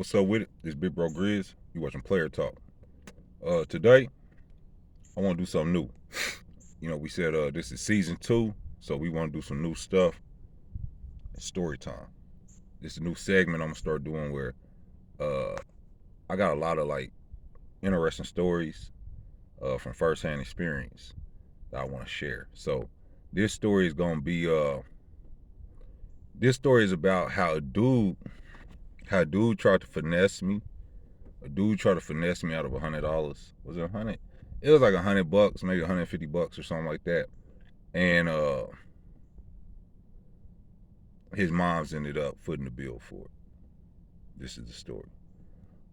What's up with it? This Big Bro Grizz. You watching Player Talk. Today, I want to do something new. We said this is season 2, so we want to do some new stuff. It's story time. This is a new segment I'm gonna start doing where uh, I got a lot of like interesting stories from firsthand experience that I want to share. So this story is gonna be this story is about how a dude tried to finesse me. A dude tried to finesse me out of $100. Was it $100? It was like $100, maybe $150 or something like that. And his mom's ended up footing the bill for it. This is the story.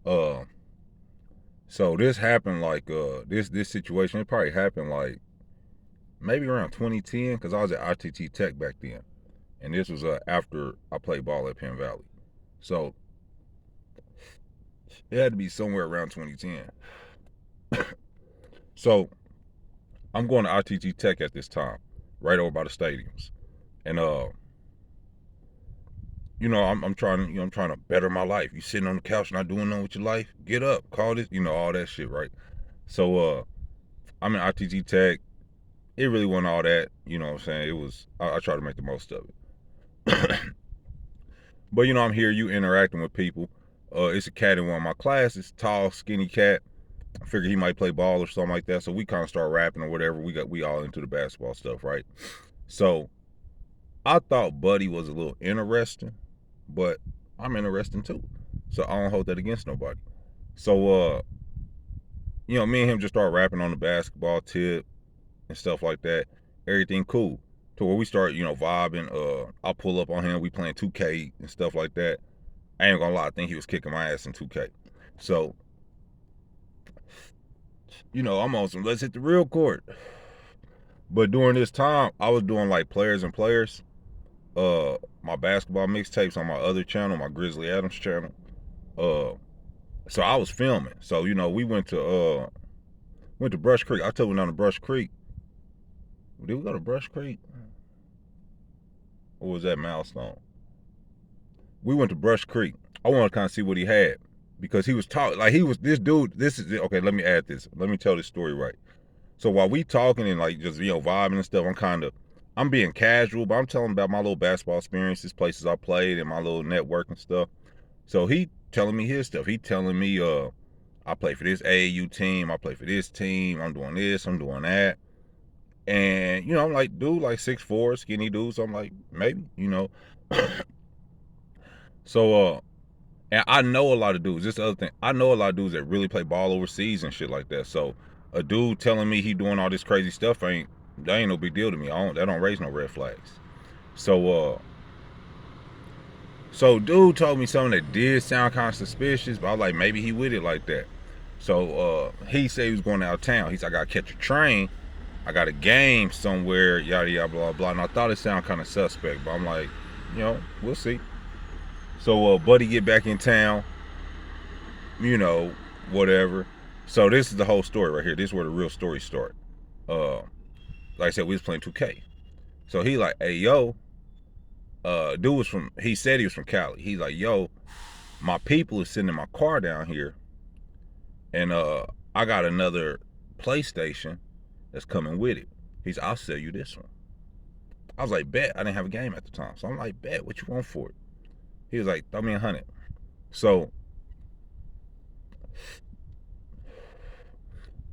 Uh, so this happened like this situation. It probably happened like maybe around 2010 because I was at ITT Tech back then, and this was after I played ball at Penn Valley. So it had to be somewhere around 2010. So I'm going to ITT Tech at this time, right over by the stadiums, and I'm trying, I'm trying to better my life. You sitting on the couch not doing nothing with your life? Get up, call this, all that shit, right? So I'm in ITG Tech. It really wasn't all that, you know what I'm saying? It was I try to make the most of it. But I'm here, you interacting with people. It's a cat in one of my classes, tall, skinny cat. I figured he might play ball or something like that. So we kind of start rapping or whatever. We all into the basketball stuff, right? So I thought Buddy was a little interesting, but I'm interesting too. So I don't hold that against nobody. So me and him just start rapping on the basketball tip and stuff like that. Everything cool. To where we start, vibing. I'll pull up on him. We playing 2K and stuff like that. I ain't gonna lie, I think he was kicking my ass in 2K. So, I'm on some let's hit the real court. But during this time, I was doing like players and players. My basketball mixtapes on my other channel, my Grizzly Adams channel. So I was filming. So, we went to Brush Creek. I told him down to Brush Creek. Did we go to Brush Creek? Or was that Milestone? We went to Brush Creek. I wanted to kind of see what he had. Because he was talking, like he was, this dude, this is, okay, let me add this. Let me tell this story right. So while we talking and like just, vibing and stuff, I'm being casual, but I'm telling about my little basketball experiences, places I played, and my little network and stuff. So he telling me his stuff. He telling me, I play for this AAU team, I play for this team, I'm doing this, I'm doing that. And, I'm like, dude, like 6'4", skinny dude. So I'm like, maybe, So, and I know a lot of dudes. This is the other thing. I know a lot of dudes that really play ball overseas and shit like that. So a dude telling me he doing all this crazy stuff that ain't no big deal to me. That don't raise no red flags. So dude told me something that did sound kind of suspicious, but I was like, maybe he with it like that. So he said he was going out of town. He's like, I gotta catch a train. I got a game somewhere, yada yada blah blah. And I thought it sounded kind of suspect, but I'm like, we'll see. So Buddy get back in town, whatever. So this is the whole story right here. This is where the real story start. Like I said, we was playing 2K. So he like, hey yo, dude he said he was from Cali. He's like, yo, my people is sending my car down here, and I got another PlayStation that's coming with it. I'll sell you this one. I was like, bet. I didn't have a game at the time. So I'm like, bet, what you want for it? He was like, throw me $100. So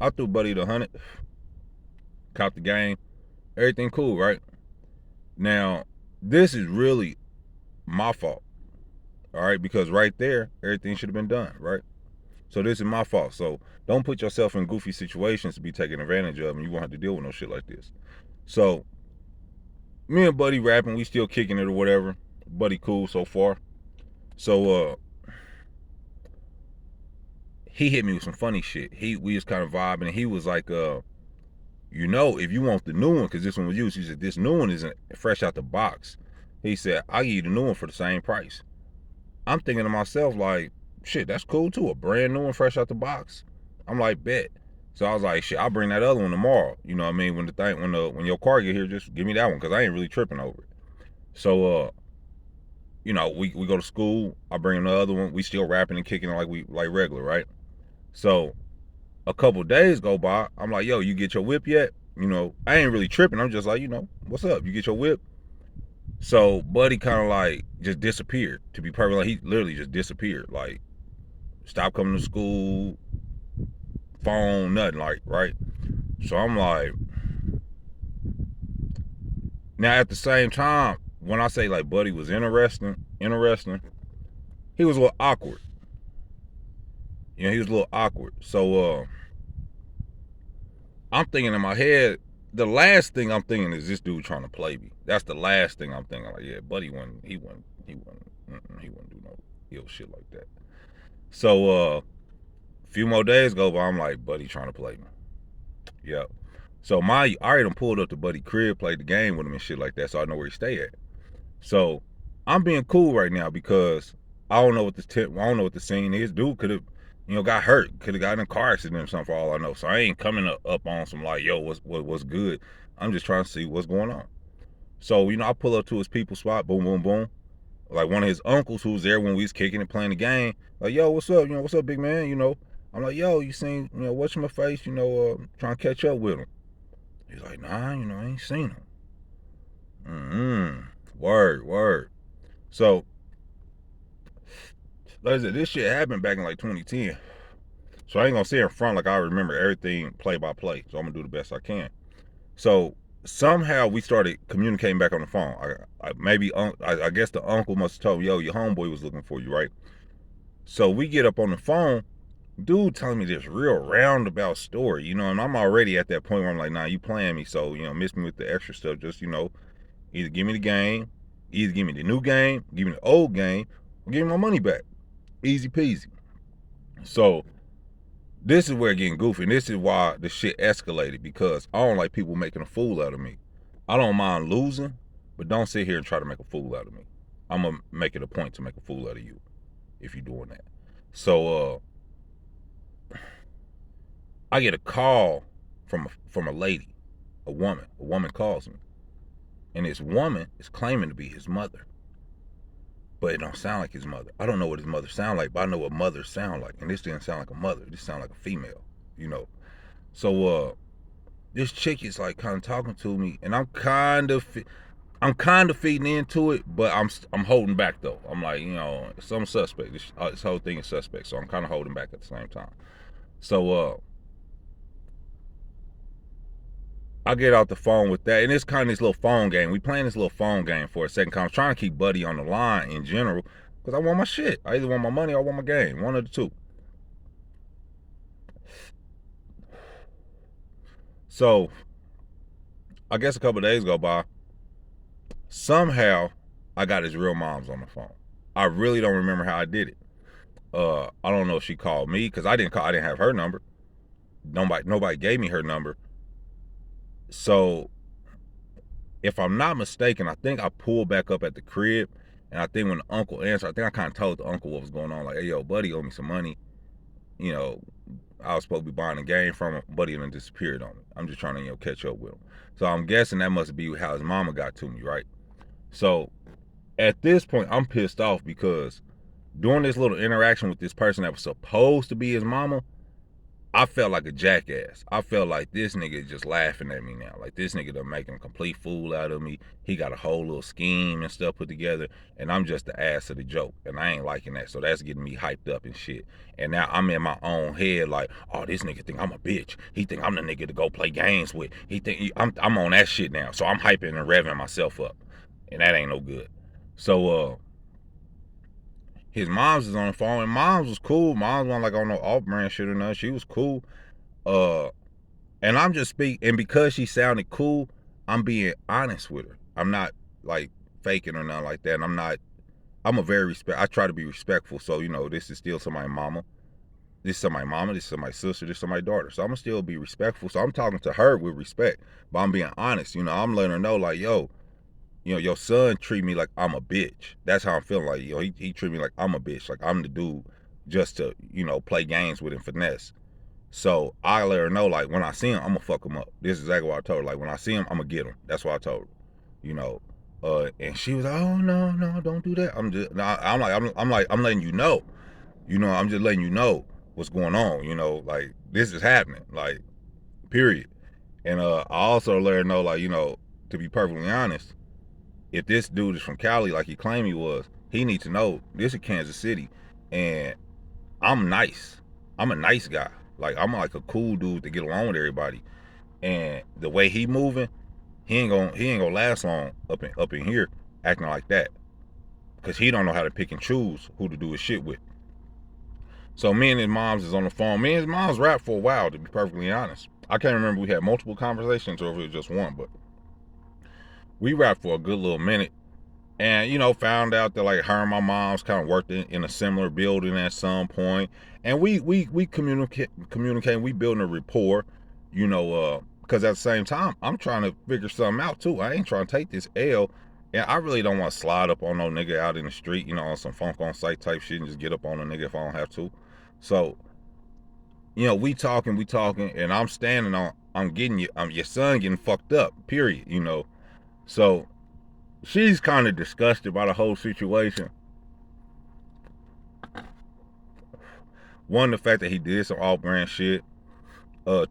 I threw Buddy the $100, caught the game, everything cool, right? Now, this is really my fault, all right? Because right there, everything should have been done, right? So this is my fault. So don't put yourself in goofy situations to be taken advantage of, and you won't have to deal with no shit like this. So me and Buddy rapping, we still kicking it or whatever. Buddy cool so far. So he hit me with some funny shit. We was kind of vibing, and he was like, if you want the new one, because this one was used, he said, this new one isn't fresh out the box. He said, I'll give you the new one for the same price. I'm thinking to myself, like, shit, that's cool too. A brand new one fresh out the box. I'm like, bet. So I was like, shit, I'll bring that other one tomorrow. You know what I mean? When your car get here, just give me that one, because I ain't really tripping over it. So you know, we go to school. I bring him the other one. We still rapping and kicking it like regular, right? So a couple days go by. I'm like, yo, you get your whip yet? You know, I ain't really tripping. I'm just like, you know, what's up? You get your whip? So Buddy kind of like just disappeared. To be perfect, like he literally just disappeared. Like stopped coming to school, phone, nothing. Like right. So I'm like, now at the same time, when I say like Buddy was interesting, he was a little awkward. You know, he was a little awkward. So I'm thinking in my head, the last thing I'm thinking is this dude trying to play me. That's the last thing I'm thinking. Like, yeah, Buddy he wouldn't do no ill shit like that. So a few more days go by, I'm like, Buddy trying to play me. Yep. So I already done pulled up to Buddy crib, played the game with him and shit like that, so I know where he stay at. So I'm being cool right now because I don't know what the scene is. Dude could have, you know, got hurt, could have gotten in a car accident or something for all I know. So I ain't coming up on some like, yo, what's good. I'm just trying to see what's going on. So, you know, I pull up to his people spot, boom, boom, boom. Like one of his uncles who was there when we was kicking and playing the game, like, yo, what's up? You know, what's up, big man? You know, I'm like, yo, you seen, you know, what's my face? You know, trying to catch up with him. He's like, nah, you know, I ain't seen him. Word. So, like I said, this shit happened back in like 2010. So I ain't gonna say in front like I remember everything play by play. So I'm gonna do the best I can. So somehow we started communicating back on the phone. I guess the uncle must have told me, yo, your homeboy was looking for you, right? So we get up on the phone, dude telling me this real roundabout story, you know, and I'm already at that point where I'm like, nah, you playing me, so, you know, miss me with the extra stuff. Just, you know, either give me the game, either give me the new game, give me the old game, or give me my money back. Easy peasy. So this is where it getting goofy, and this is why the shit escalated, because I don't like people making a fool out of me. I don't mind losing, but don't sit here and try to make a fool out of me. I'm gonna make it a point to make a fool out of you if you're doing that. So I get a call from a lady, a woman. A woman calls me, and this woman is claiming to be his mother, but it don't sound like his mother. I don't know what his mother sound like, but I know what mothers sound like, and this didn't sound like a mother. This sound like a female, you know. So this chick is like kind of talking to me, and I'm kind of feeding into it, but I'm holding back though. I'm like, you know, some suspect. This whole thing is suspect, so I'm kind of holding back at the same time. So I get out the phone with that, and it's kind of this little phone game. We playing this little phone game for a second. Cause I'm trying to keep Buddy on the line in general, because I want my shit. I either want my money or I want my game. One of the two. So I guess a couple days go by. Somehow I got his real mom's on the phone. I really don't remember how I did it. I don't know if she called me, because I didn't have her number. Nobody gave me her number. So if I'm not mistaken, I think I pulled back up at the crib, and I think when the uncle answered, I think I kind of told the uncle what was going on. Like, hey, yo, Buddy owed me some money. You know, I was supposed to be buying a game from him. Buddy done disappeared on me. I'm just trying to, you know, catch up with him. So I'm guessing that must be how his mama got to me, right? So at this point, I'm pissed off because during this little interaction with this person that was supposed to be his mama, I felt like a jackass. I felt like this nigga is just laughing at me now. Like, this nigga done making a complete fool out of me. He got a whole little scheme and stuff put together, and I'm just the ass of the joke, and I ain't liking that. So that's getting me hyped up and shit. And now I'm in my own head like, oh, this nigga think I'm a bitch. He think I'm the nigga to go play games with. I'm on that shit now. So I'm hyping and revving myself up, and that ain't no good. So his mom's is on the phone, and mom's was cool. Mom's wasn't like on no off-brand shit or nothing. She was cool. And I'm just speaking, and because she sounded cool, I'm being honest with her. I'm not like faking or nothing like that. And I try to be respectful. So, you know, this is still somebody's mama. This is somebody's mama. This is somebody's sister. This is somebody's daughter. So I'm gonna still be respectful. So I'm talking to her with respect, but I'm being honest. You know, I'm letting her know like, yo, you know, your son treat me like I'm a bitch. That's how I'm feeling. Like, you know, he treat me like I'm a bitch. Like I'm the dude just to, you know, play games with and finesse. So I let her know, like, when I see him, I'm gonna fuck him up. This is exactly what I told her. Like, when I see him, I'm gonna get him. That's what I told her. You know, And she was like, "Oh no, no, don't do that." I'm letting you know, I'm just letting you know what's going on. Like this is happening, like period. And I also let her know, like, to be perfectly honest, if this dude is from Cali, like he claimed he was, he needs to know this is Kansas City, and I'm nice. I'm a nice guy. Like I'm like a cool dude to get along with everybody. And the way he moving, he ain't gonna last long up in here acting like that, because he don't know how to pick and choose who to do his shit with. So me and his moms is on the phone. Me and his moms rapped for a while, to be perfectly honest. I can't remember, we had multiple conversations or if it was just one, but we rapped for a good little minute. And found out that like her and my mom's kind of worked in a similar building at some point, and we communicate, we building a rapport, because at the same time I'm trying to figure something out too. I ain't trying to take this L, and I really don't want to slide up on no nigga out in the street, on some funk on sight type shit and just get up on a nigga if I don't have to. So we talking, and I'm standing on, I'm getting you, your son getting fucked up, period. So she's kind of disgusted by the whole situation. One, the fact that he did some off-brand shit.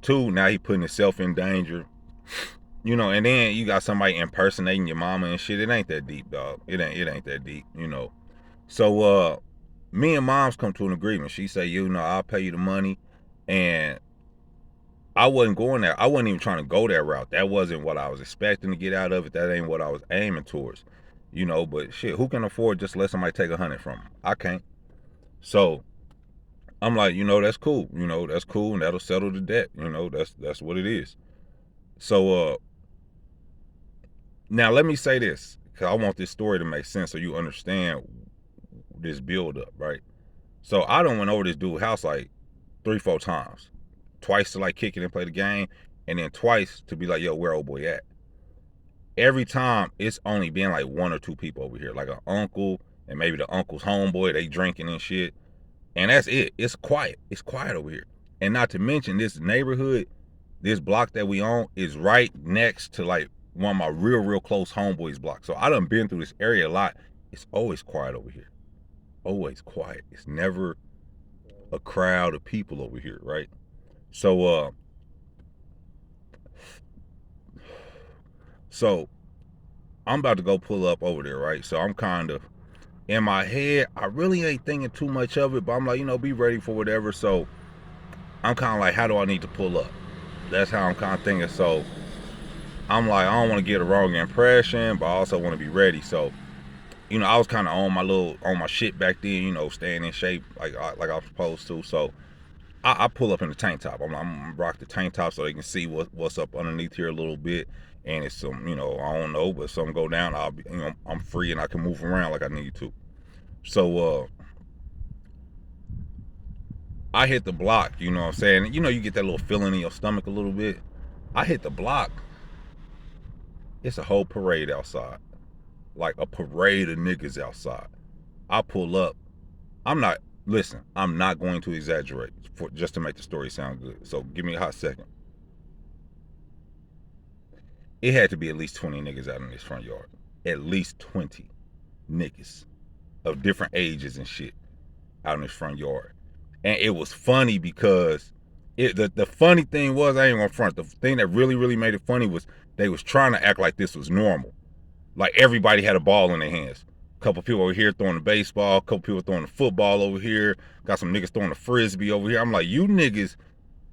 Two, now he putting himself in danger. And then you got somebody impersonating your mama and shit. It ain't that deep, dog. It ain't that deep. So me and moms come to an agreement. She say, I'll pay you the money, and I wasn't going there. I wasn't even trying to go that route. That wasn't what I was expecting to get out of it. That ain't what I was aiming towards. But shit, who can afford just to let somebody take 100 from them? I can't. So I'm like, that's cool. That's cool, and that'll settle the debt. That's what it is. So now let me say this, because I want this story to make sense so you understand this build up, right? So I done went over this dude's house like 3-4 times. Twice to like kick it and play the game, and then twice to be like, yo, where old boy at? Every time it's only been like 1 or 2 people over here, like an uncle and maybe the uncle's homeboy, they drinking and shit. And that's it. It's quiet. It's quiet over here. And not to mention, this neighborhood, this block that we own is right next to like one of my real close homeboys' blocks. So I done been through this area a lot. It's always quiet over here. Always quiet. It's never a crowd of people over here, right? So I'm about to go pull up over there, right? So I'm kind of in my head, I really ain't thinking too much of it, but I'm like, be ready for whatever. So I'm kind of like, how do I need to pull up? That's how I'm kind of thinking. So I'm like, I don't want to get a wrong impression, but I also want to be ready. So, I was kind of on my shit back then, staying in shape like I was supposed to. So I pull up in the tank top. I'm gonna rock the tank top so they can see what's up underneath here a little bit. And it's some, I don't know, but if something go down, I'll be, I'm free and I can move around like I need to. So I hit the block, you know what I'm saying? You get that little feeling in your stomach a little bit. I hit the block. It's a whole parade outside. Like a parade of niggas outside. I pull up. I'm not going to exaggerate just to make the story sound good. So give me a hot second. It had to be at least 20 niggas out in this front yard. At least 20 niggas of different ages and shit out in this front yard. And it was funny because the funny thing was, I ain't gonna front, the thing that really made it funny was they was trying to act like this was normal. Like everybody had a ball in their hands. A couple people over here throwing the baseball, a couple people throwing the football over here, got some niggas throwing the frisbee over here. I'm like, you niggas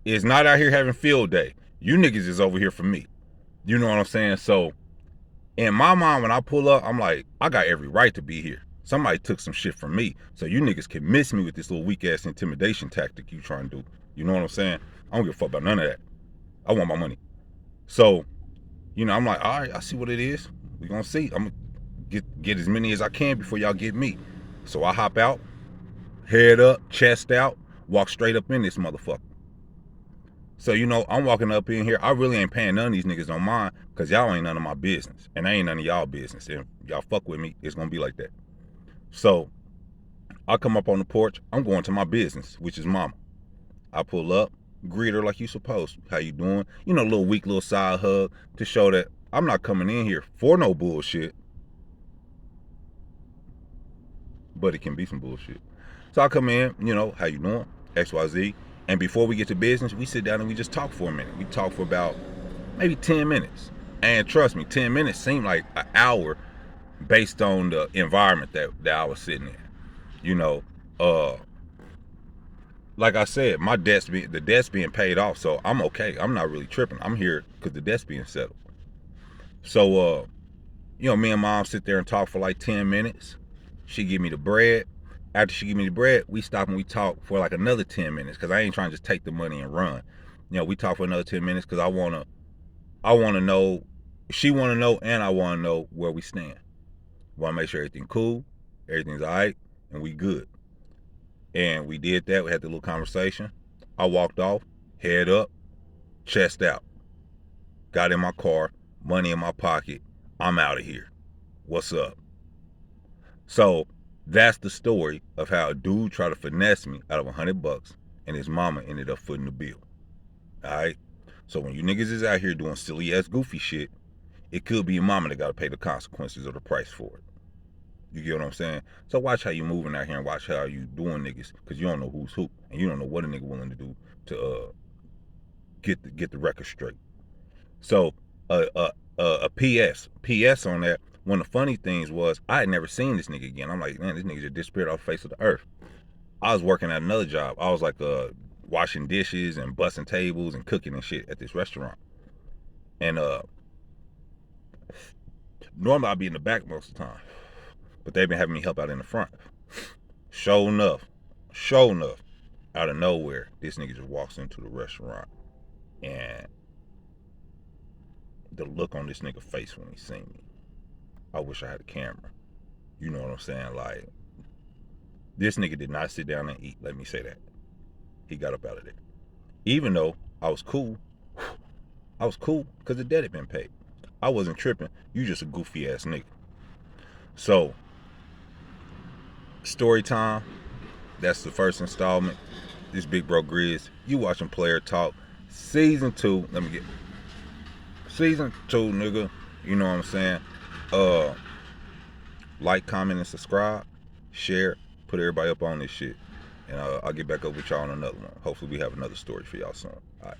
is not out here having field day. You niggas is over here for me. You know what I'm saying? So in my mind, when I pull up, I'm like, I got every right to be here. Somebody took some shit from me. So you niggas can miss me with this little weak ass intimidation tactic you trying to do. You know what I'm saying? I don't give a fuck about none of that. I want my money. So, I'm like, all right, I see what it is. We gonna see. I'm gonna get as many as I can before y'all get me. So I hop out, head up, chest out, walk straight up in this motherfucker. So, I'm walking up in here. I really ain't paying none of these niggas no mind, because y'all ain't none of my business. And I ain't none of y'all business. And if y'all fuck with me, it's gonna be like that. So I come up on the porch. I'm going to my business, which is mama. I pull up, greet her like you supposed. How you doing? A little weak little side hug to show that I'm not coming in here for no bullshit. but it can be some bullshit. So I come in, you know, how you doing? XYZ. And before we get to business, we sit down and we just talk for a minute. We talk for about maybe 10 minutes. And trust me, 10 minutes seemed like an hour based on the environment that I was sitting in. You know, like I said, the debt's being paid off, so I'm okay. I'm not really tripping. I'm here because the debt's being settled. So, you know, me and mom sit there and talk for like 10 minutes. She give me the bread. After she give me the bread, we stop and we talk for like another 10 minutes because I ain't trying to just take the money and run. You know, we talk for another 10 minutes because I wanna know, she wanna know, and I wanna know where we stand. Wanna make sure everything cool, everything's all right, and we good. And we did that. We had the little conversation. I walked off, head up, chest out. Got in my car, money in my pocket. I'm out of here. What's up? So that's the story of how a dude tried to finesse me out of $100 and his mama ended up footing the bill. Alright? So when you niggas is out here doing silly ass goofy shit, it could be your mama that gotta pay the consequences or the price for it. You get what I'm saying? So watch how you moving out here and watch how you doing, niggas, because you don't know who's who and you don't know what a nigga willing to do to get the record straight. So a PS on that. One of the funny things was I had never seen this nigga again. I'm like, man, this nigga just disappeared off the face of the earth. I was working at another job. I was like washing dishes and busting tables and cooking and shit at this restaurant. And normally I'd be in the back most of the time, but they've been having me help out in the front. Sure enough, out of nowhere, this nigga just walks into the restaurant, and the look on this nigga face when he seen me, I wish I had a camera. You know what I'm saying? Like, this nigga did not sit down and eat, let me say that. He got up out of there. Even though I was cool because the debt had been paid. I wasn't tripping. You just a goofy ass nigga. So, story time. That's the first installment. This Big Bro Grizz. You watching Player Talk. Season 2. Let me get Season 2, nigga. You know what I'm saying? Like, comment, and subscribe. Share. Put everybody up on this shit. And I'll get back up with y'all on another one. Hopefully we have another story for y'all soon. All right.